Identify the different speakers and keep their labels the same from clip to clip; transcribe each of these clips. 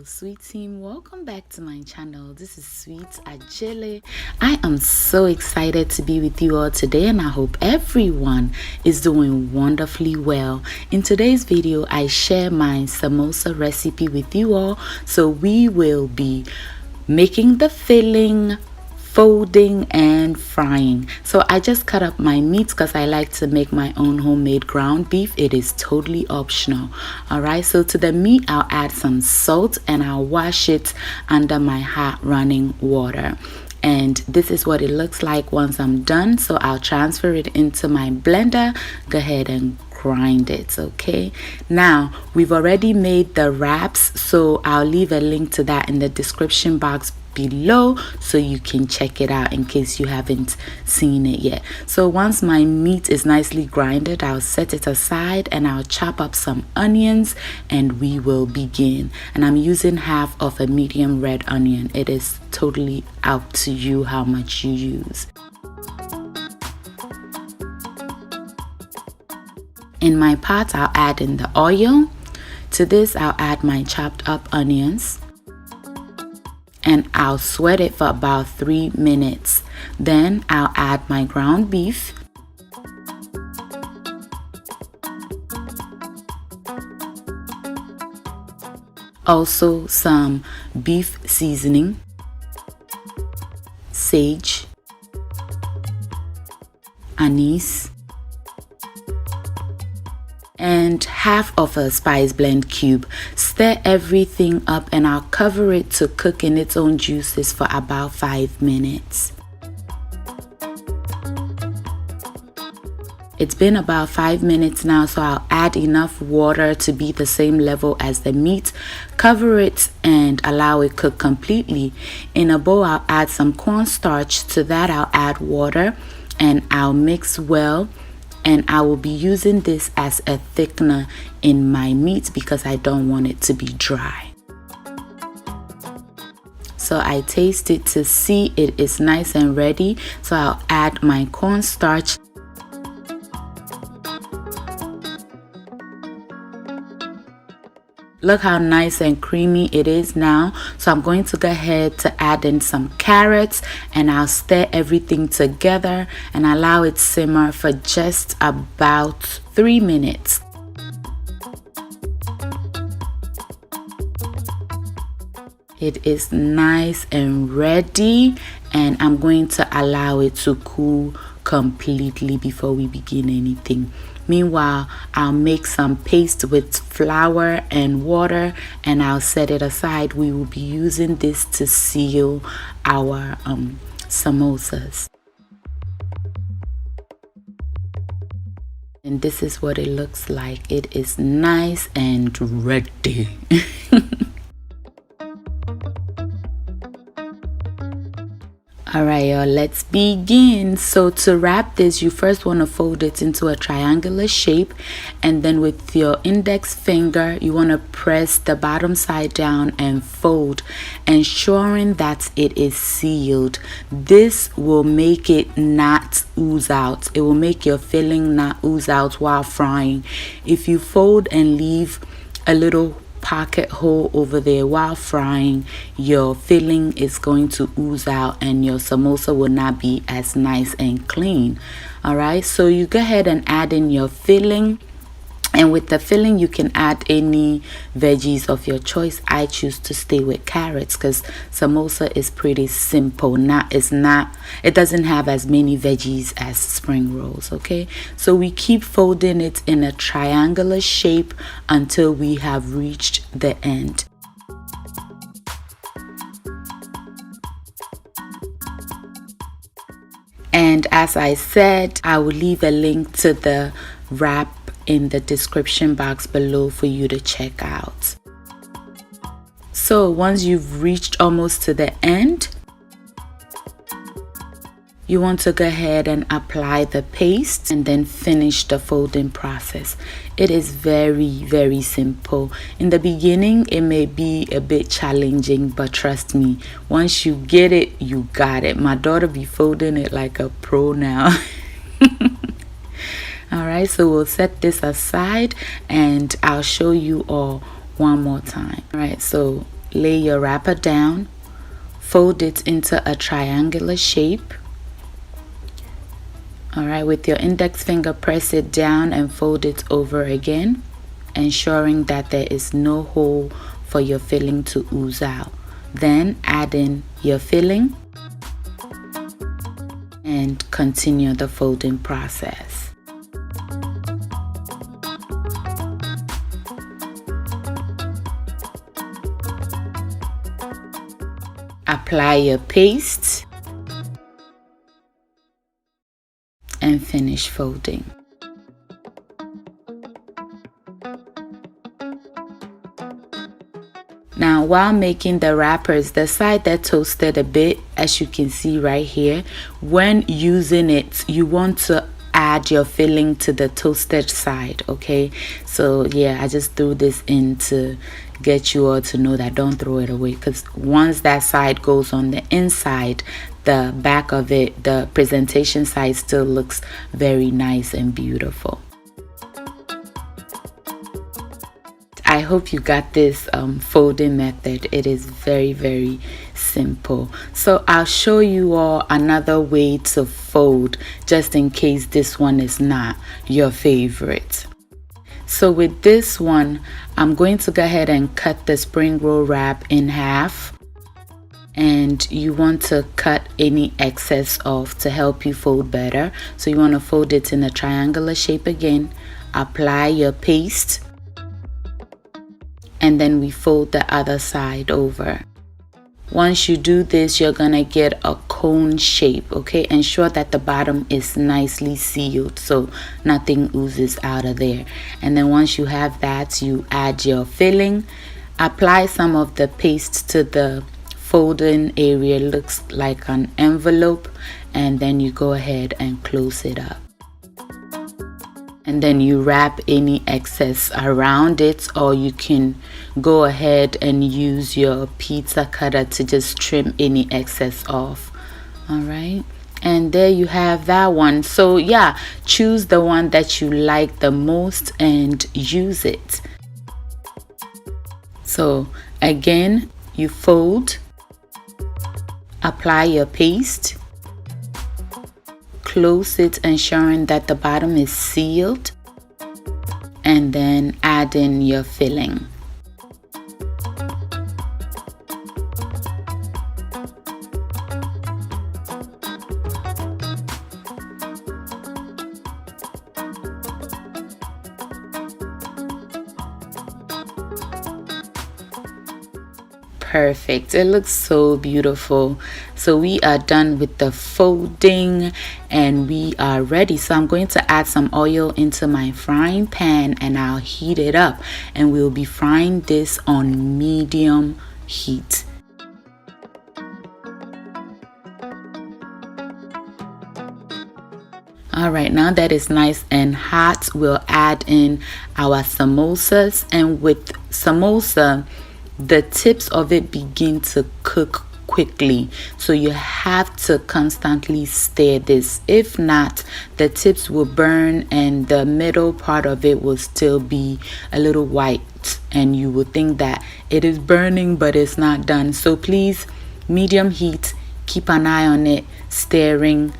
Speaker 1: Sweet team, welcome back to my channel. This is Sweet Ajele. I am so excited to be with you all today, and I hope everyone is doing wonderfully well. In today's video, I share my samosa recipe with you all. So we will be making the filling, folding and frying. So I just cut up my meat because I like to make my own homemade ground beef. It is totally optional. Alright, so to the meat I'll add some salt and I'll wash it under my hot running water. And this is what it looks like once I'm done. So I'll transfer it into my blender. Go ahead and grind it. Okay, now we've already made the wraps, so I'll leave a link to that in the description box below so you can check it out in case you haven't seen it yet. So once my meat is nicely grinded, I'll set it aside and I'll chop up some onions and we will begin. And I'm using half of a medium red onion. It is totally up to you how much you use. In my pot, I'll add in the oil. To this, I'll add my chopped up onions and I'll sweat it for about 3 minutes. Then I'll add my ground beef. Also some beef seasoning, sage, anise, and half of a spice blend cube. Stir everything up and I'll cover it to cook in its own juices for about 5 minutes. It's been about 5 minutes now, so I'll add enough water to be the same level as the meat. Cover it and allow it cook completely. In a bowl, I'll add some cornstarch. To that, I'll add water and I'll mix well. And I will be using this as a thickener in my meat because I don't want it to be dry. So I taste it to see it is nice and ready. So I'll add my cornstarch. Look how nice and creamy it is now. So I'm going to go ahead to add in some carrots and I'll stir everything together and allow it simmer for just about 3 minutes. It is nice and ready, and I'm going to allow it to cool completely before we begin anything. Meanwhile, I'll make some paste with flour and water and I'll set it aside. We will be using this to seal our samosas. And this is what it looks like. It is nice and ready. Alright y'all, let's begin. So to wrap this, you first want to fold it into a triangular shape, and then with your index finger you want to press the bottom side down and fold, ensuring that it is sealed. This will make it not ooze out. It will make your filling not ooze out while frying. If you fold and leave a little pocket hole over there while frying, your filling is going to ooze out and your samosa will not be as nice and clean. All right, so you go ahead and add in your filling, and with the filling you can add any veggies of your choice. I choose to stay with carrots because samosa is pretty simple. It doesn't have as many veggies as spring rolls. Okay, so we keep folding it in a triangular shape until we have reached the end. And as I said, I will leave a link to the wrap in the description box below for you to check out. So once you've reached almost to the end, you want to go ahead and apply the paste and then finish the folding process. It is very simple. In the beginning it may be a bit challenging, but trust me, once you get it, you got it. My daughter be folding it like a pro now. Alright, so we'll set this aside and I'll show you all one more time. Alright, so lay your wrapper down, fold it into a triangular shape. Alright, with your index finger, press it down and fold it over again, ensuring that there is no hole for your filling to ooze out. Then add in your filling and continue the folding process. Apply your paste and finish folding. Now, while making the wrappers, the side that toasted a bit, as you can see right here, when using it, you want to add your filling to the toasted side, okay? So yeah, I just threw this in to get you all to know that don't throw it away, because once that side goes on the inside, the back of it, the presentation side, still looks very nice and beautiful. I hope you got this folding method. It is very simple. So I'll show you all another way to fold, just in case this one is not your favorite. So with this one, I'm going to go ahead and cut the spring roll wrap in half, and you want to cut any excess off to help you fold better. So you want to fold it in a triangular shape again, apply your paste, and then we fold the other side over. Once you do this, you're gonna get a cone shape, okay? Ensure that the bottom is nicely sealed so nothing oozes out of there. And then once you have that, you add your filling, apply some of the paste to the folding area, looks like an envelope, and then you go ahead and close it up. And then you wrap any excess around it, or you can go ahead and use your pizza cutter to just trim any excess off. All right, and there you have that one. So yeah, choose the one that you like the most and use it. So again, you fold, apply your paste, close it, ensuring that the bottom is sealed, and then add in your filling. Perfect. It looks so beautiful. So we are done with the folding and we are ready. So I'm going to add some oil into my frying pan and I'll heat it up, and we'll be frying this on medium heat. All right, now that it's nice and hot, we'll add in our samosas, and with samosa, the tips of it begin to cook quickly, so you have to constantly stir this. If not, the tips will burn and the middle part of it will still be a little white, and you will think that it is burning, but it's not done. So please, medium heat, keep an eye on it, stirring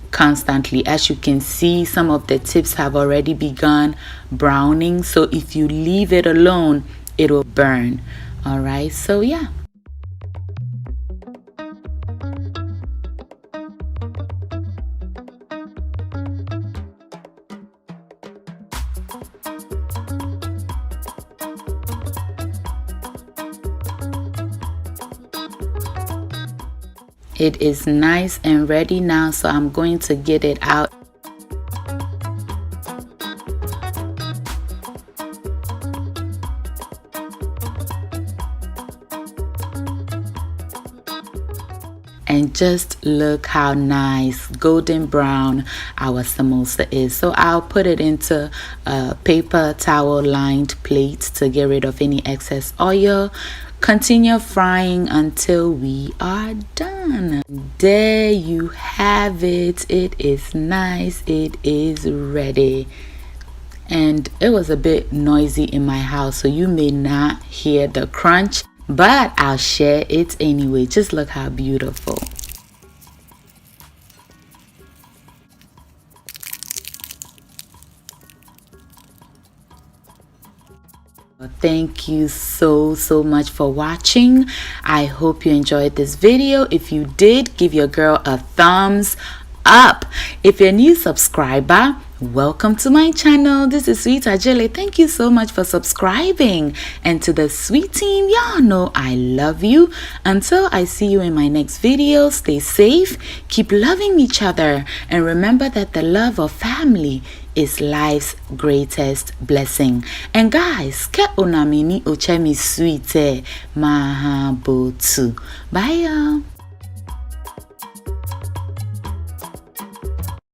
Speaker 1: constantly. As you can see, some of the tips have already begun browning, so if you leave it alone, it will burn. All right, so yeah. It is nice and ready now, so I'm going to get it out. And just look how nice golden brown our samosa is. So I'll put it into a paper towel lined plate to get rid of any excess oil. Continue frying until we are done. There you have it. It is nice. It is ready. And it was a bit noisy in my house, so you may not hear the crunch. but I'll share it anyway. Just look how beautiful. Thank you so much for watching. I hope you enjoyed this video. If you did, give your girl a thumbs up. If you're a new subscriber, welcome to my channel. This is Sweet Ajele. Thank you so much for subscribing. And to the sweet team, y'all know I love you. Until I see you in my next video, stay safe, keep loving each other, and remember that the love of family is life's greatest blessing. And guys, ke onamini ochemi sweet mahabotu. Bye y'all.